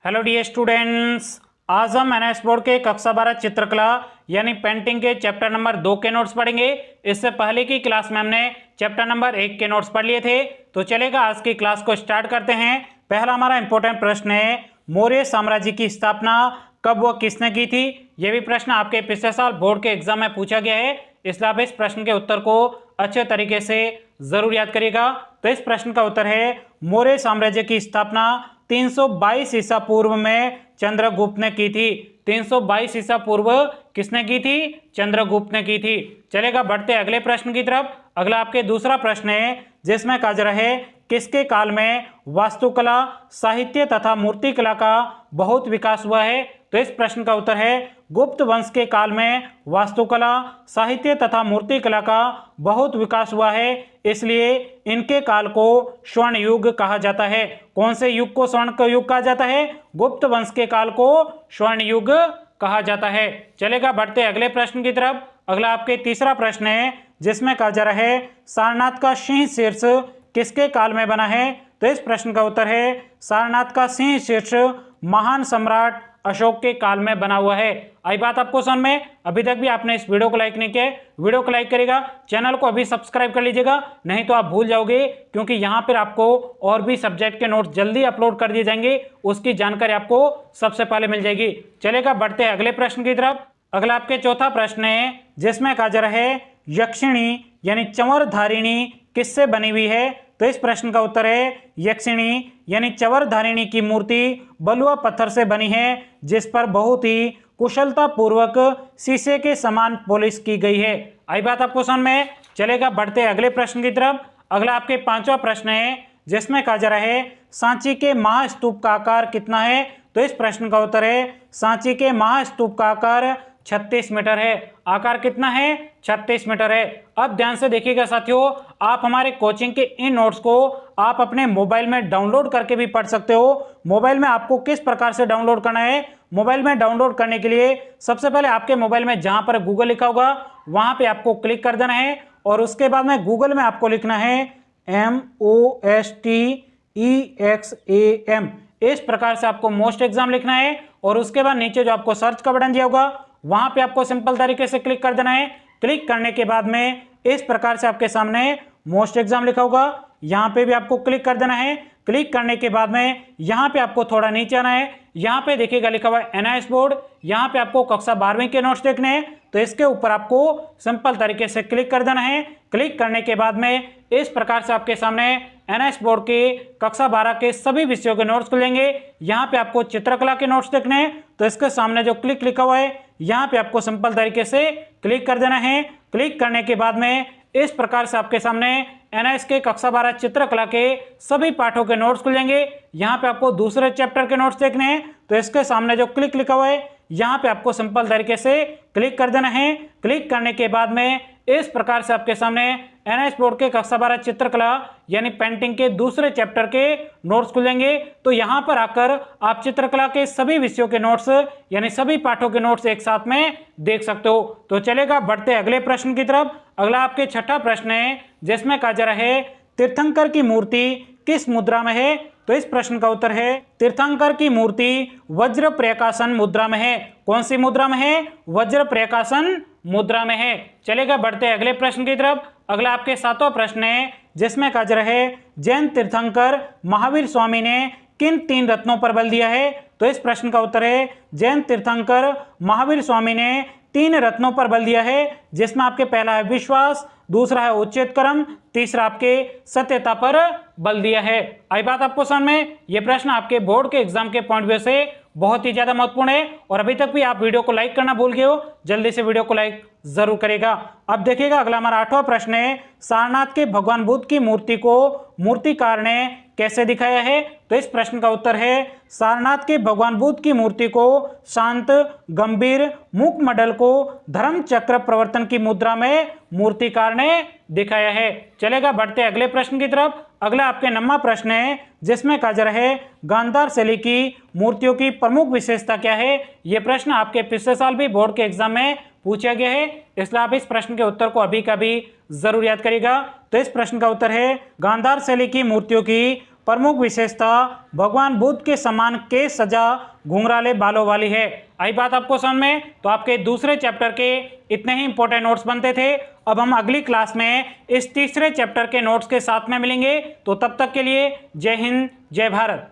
Hello dear students, आज हम NS board के कक्षा 12 चित्रकला यानी पेंटिंग के चैप्टर नंबर 2 के नोट्स पढ़ेंगे। इससे पहले की क्लास में हमने चैप्टर नंबर 1 के नोट्स पढ़ लिए थे। तो चलेगा, आज की क्लास को स्टार्ट करते हैं। पहला हमारा इंपॉर्टेंट प्रश्न है, मौर्य साम्राज्य की स्थापना कब व किसने की थी। यह भी प्रश्न आपके पिछले साल बोर्ड के एग्जाम में पूछा गया है, इसलिए आप इस प्रश्न के उत्तर को अच्छे तरीके से जरूर याद करिएगा। तो इस प्रश्न का उत्तर है, मौर्य साम्राज्य की स्थापना 322 ईसा पूर्व में चंद्रगुप्त ने की थी। 322 ईसा पूर्व किसने की थी? चंद्रगुप्त ने की थी। चलेगा, बढ़ते अगले प्रश्न की तरफ। अगला आपके दूसरा प्रश्न है, जिसमें कहा जा रहा है, किसके काल में वास्तुकला, साहित्य तथा मूर्तिकला का बहुत विकास हुआ है। तो इस प्रश्न का उत्तर है, गुप्त वंश के काल में वास्तुकला, साहित्य तथा मूर्तिकला का बहुत विकास हुआ है, इसलिए इनके काल को स्वर्ण युग कहा जाता है। कौन से युग को स्वर्ण युग कहा जाता है? गुप्त वंश के काल को स्वर्ण युग कहा जाता है। चलेगा, बढ़ते अगले प्रश्न की तरफ। अगला आपके तीसरा प्रश्न है, जिसमें कहा जा रहा है, सारनाथ का सिंह शीर्ष किसके काल में बना है। तो इस प्रश्न का उत्तर है, सारनाथ का सिंह शीर्ष महान सम्राट अशोक के काल में बना हुआ है। आई बात आपको समझ में? अभी तक भी आपने इस वीडियो को लाइक नहीं किया, वीडियो को लाइक करेगा, चैनल को अभी सब्सक्राइब कर लीजिएगा, नहीं तो आप भूल जाओगे, क्योंकि यहाँ पर आपको और भी सब्जेक्ट के नोट्स जल्दी अपलोड कर दिए जाएंगे, उसकी जानकारी आपको सबसे पहले मिल जाएगी। चलेगा, बढ़ते हैं अगले प्रश्न की तरफ। अगला आपके चौथा प्रश्न है, जिसमें कहा जा रहा है, यक्षिणी यानी चंवर धारिणी किससे बनी हुई है। तो इस प्रश्न का उत्तर है, यक्षिणी यानी चंवर धारिणी की मूर्ति बलुआ पत्थर से बनी है, जिस पर बहुत ही कुशलता पूर्वक शीशे के समान पॉलिश की गई है। आई बात आपको समझ में? चलेगा, बढ़ते अगले प्रश्न की तरफ। अगला आपके पांचवा प्रश्न है, जिसमें कहा जा रहा है, सांची के महास्तूप का आकार कितना है। तो इस प्रश्न का उत्तर है, सांची के महास्तूप का आकार 36 मीटर है। आकार कितना है? 36 मीटर है। अब ध्यान से देखिएगा साथियों, आप हमारे कोचिंग के इन नोट्स को आप अपने मोबाइल में डाउनलोड करके भी पढ़ सकते हो। मोबाइल में आपको किस प्रकार से डाउनलोड करना है? मोबाइल में डाउनलोड करने के लिए सबसे पहले आपके मोबाइल में जहां पर गूगल लिखा होगा वहां पे आपको क्लिक कर देना है, और उसके बाद में गूगल में आपको लिखना है MOSTEXAM। इस प्रकार से आपको मोस्ट एग्जाम लिखना है, और उसके बाद नीचे जो आपको सर्च का बटन दिया होगा वहां पे आपको सिंपल तरीके से क्लिक कर देना है। क्लिक करने के बाद में इस प्रकार से आपके सामने मोस्ट एग्जाम लिखा होगा, यहां पे भी आपको क्लिक कर देना है। क्लिक करने के बाद में यहां पे आपको थोड़ा नीचे आना है, यहां पे देखिएगा लिखा हुआ है एनआईएस बोर्ड, यहां पे आपको कक्षा 12वीं के नोट्स देखने हैं। तो इसके ऊपर आपको सिंपल तरीके से क्लिक कर देना है। क्लिक करने के बाद में इस प्रकार से आपके सामने एनआईएस बोर्ड के कक्षा 12 के सभी विषयों के नोट्स खुलेंगे। यहाँ पे आपको चित्रकला के नोट्स देखने हैं, तो इसके सामने जो क्लिक लिखा हुआ है यहाँ पे आपको सिंपल तरीके से क्लिक कर देना है। क्लिक करने के बाद में इस प्रकार से आपके सामने एनआईएस के कक्षा 12 चित्रकला के सभी पाठों के नोट्स खुलेंगे। यहाँ पे आपको दूसरे चैप्टर के नोट्स देखने हैं, तो इसके सामने जो क्लिक लिखा हुआ है यहाँ पे आपको सिंपल तरीके से क्लिक कर देना है। क्लिक करने के बाद में इस प्रकार से आपके सामने एनआईएस बोर्ड के कक्षा 12 चित्रकला यानी पेंटिंग के दूसरे चैप्टर के नोट्स खुलेंगे। तो यहाँ पर आकर आप चित्रकला के सभी विषयों के नोट्स यानी सभी पाठों के नोट्स एक साथ में देख सकते हो। तो चलेगा, बढ़ते अगले प्रश्न की तरफ। अगला आपके छठा प्रश्न है, जिसमें कहा जा रहा है, तीर्थंकर की मूर्ति किस मुद्रा में है। तो इस प्रश्न का उत्तर है, तीर्थंकर की मूर्ति वज्र प्रकाशन मुद्रा में है। कौन सी मुद्रा में है? वज्र प्रकाशन मुद्रा में है। चलेगा, बढ़ते अगले प्रश्न की तरफ। अगला आपके सातवां प्रश्न है, जिसमें कहा जा रहा है, जैन तीर्थंकर महावीर स्वामी ने किन 3 रत्नों पर बल दिया है। तो इस प्रश्न का उत्तर है, जैन तीर्थंकर महावीर स्वामी ने 3 रत्नों पर बल दिया है, जिसमें आपके पहला है विश्वास, दूसरा है उच्चेत कर्म, तीसरा आपके सत्यता पर बल दिया है। आई बात आपको समझ में? यह प्रश्न आपके बोर्ड के एग्जाम के पॉइंट व्यू से बहुत ही ज्यादा महत्वपूर्ण है, और अभी तक भी आप वीडियो को लाइक करना भूल गए हो, जल्दी से वीडियो को लाइक जरूर करेगा। अब देखिएगा, अगला हमारा आठवां प्रश्न है, सारनाथ के भगवान बुद्ध की मूर्ति को मूर्तिकार ने कैसे दिखाया है। तो इस प्रश्न का उत्तर है, सारनाथ के भगवान बुद्ध की मूर्ति को शांत, गंभीर मुखमंडल को धर्म चक्र प्रवर्तन की मुद्रा में मूर्तिकार ने दिखाया है। चलेगा, बढ़ते अगले प्रश्न की तरफ। अगला आपके 9वां प्रश्न है, जिसमें कहा जा रहा है, गांधार शैली की मूर्तियों की प्रमुख विशेषता क्या है। यह प्रश्न आपके पिछले साल भी बोर्ड के एग्जाम में पूछा गया है, इसलिए आप इस प्रश्न के उत्तर को अभी का भी जरूर याद करिएगा। तो इस प्रश्न का उत्तर है, गांधार शैली की मूर्तियों की प्रमुख विशेषता भगवान बुद्ध के समान केस सजा घुंघराले बालों वाली है। आई बात आपको समझ में, तो आपके दूसरे चैप्टर के इतने ही इंपॉर्टेंट नोट्स बनते थे। अब हम अगली क्लास में इस तीसरे चैप्टर के नोट्स के साथ में मिलेंगे, तो तब तक के लिए जय हिंद, जय भारत।